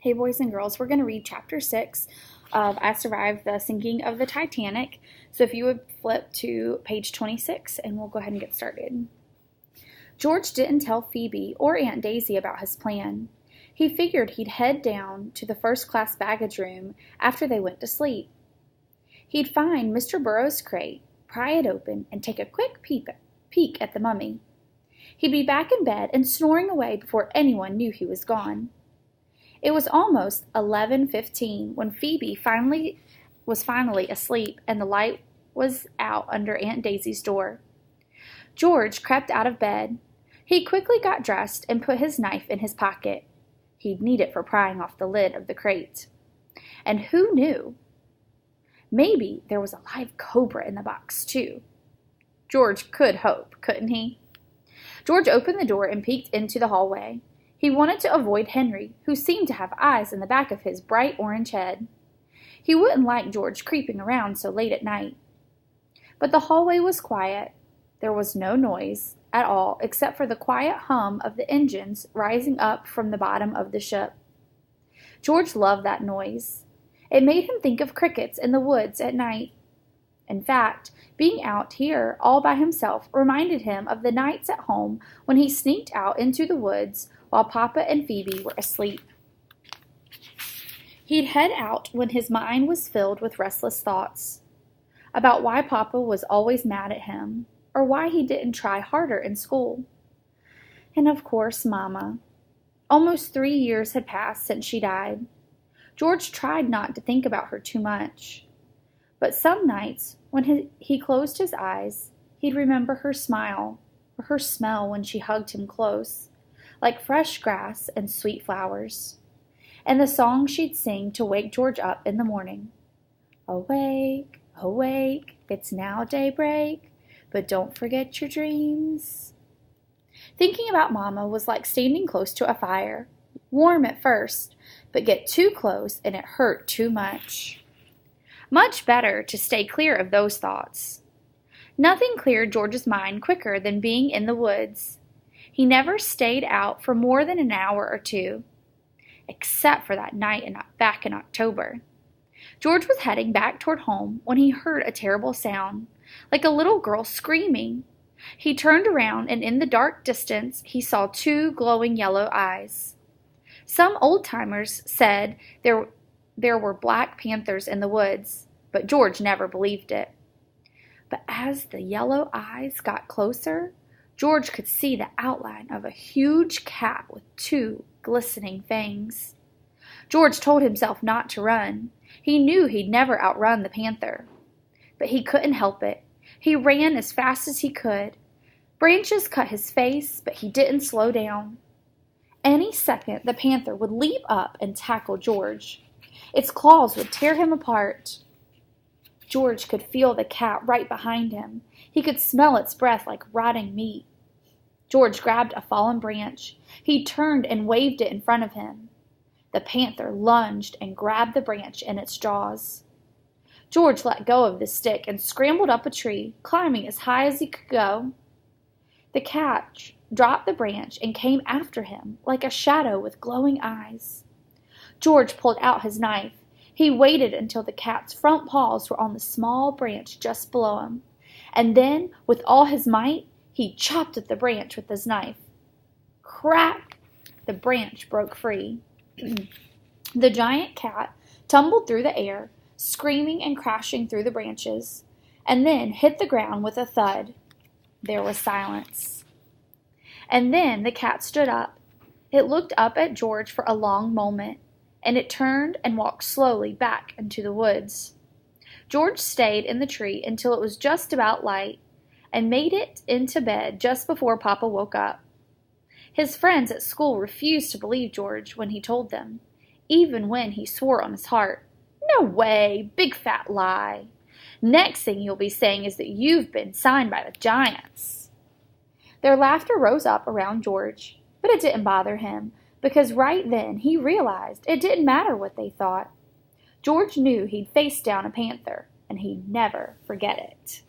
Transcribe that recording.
Hey, boys and girls, we're going to read Chapter 6 of I Survived the Sinking of the Titanic. So if you would flip to page 26, and we'll go ahead and get started. George didn't tell Phoebe or Aunt Daisy about his plan. He figured he'd head down to the first-class baggage room after they went to sleep. He'd find Mr. Burroughs' crate, pry it open, and take a quick peek at the mummy. He'd be back in bed and snoring away before anyone knew he was gone. It was almost 11:15 when Phoebe was finally asleep and the light was out under Aunt Daisy's door. George crept out of bed. He quickly got dressed and put his knife in his pocket. He'd need it for prying off the lid of the crate. And who knew? Maybe there was a live cobra in the box, too. George could hope, couldn't he? George opened the door and peeked into the hallway. He wanted to avoid Henry, who seemed to have eyes in the back of his bright orange head. He wouldn't like George creeping around so late at night. But the hallway was quiet. There was no noise at all except for the quiet hum of the engines rising up from the bottom of the ship. George loved that noise. It made him think of crickets in the woods at night. In fact, being out here all by himself reminded him of the nights at home when he sneaked out into the woods while Papa and Phoebe were asleep. He'd head out when his mind was filled with restless thoughts about why Papa was always mad at him, or why he didn't try harder in school. And of course, Mama. Almost 3 years had passed since she died. George tried not to think about her too much. But some nights, when he closed his eyes, he'd remember her smile, or her smell when she hugged him close, like fresh grass and sweet flowers, and the song she'd sing to wake George up in the morning. Awake, awake, it's now daybreak, but don't forget your dreams. Thinking about Mama was like standing close to a fire, warm at first, but get too close and it hurt too much. Much better to stay clear of those thoughts. Nothing cleared George's mind quicker than being in the woods. He never stayed out for more than an hour or two, except for that night back in October. George was heading back toward home when he heard a terrible sound, like a little girl screaming. He turned around, and in the dark distance, he saw 2 glowing yellow eyes. Some old-timers said there were black panthers in the woods, but George never believed it. But as the yellow eyes got closer, George could see the outline of a huge cat with 2 glistening fangs. George told himself not to run. He knew he'd never outrun the panther. But he couldn't help it. He ran as fast as he could. Branches cut his face, but he didn't slow down. Any second, the panther would leap up and tackle George. Its claws would tear him apart. George could feel the cat right behind him. He could smell its breath like rotting meat. George grabbed a fallen branch. He turned and waved it in front of him. The panther lunged and grabbed the branch in its jaws. George let go of the stick and scrambled up a tree, climbing as high as he could go. The cat dropped the branch and came after him like a shadow with glowing eyes. George pulled out his knife. He waited until the cat's front paws were on the small branch just below him, and then, with all his might, he chopped at the branch with his knife. Crack! The branch broke free. The giant cat tumbled through the air, screaming and crashing through the branches, and then hit the ground with a thud. There was silence. And then the cat stood up. It looked up at George for a long moment, and it turned and walked slowly back into the woods. George stayed in the tree until it was just about light, and made it into bed just before Papa woke up. His friends at school refused to believe George when he told them, even when he swore on his heart. No way, big fat lie. Next thing you'll be saying is that you've been signed by the giants. Their laughter rose up around George, but it didn't bother him, because right then he realized it didn't matter what they thought. George knew he'd faced down a panther, and he'd never forget it.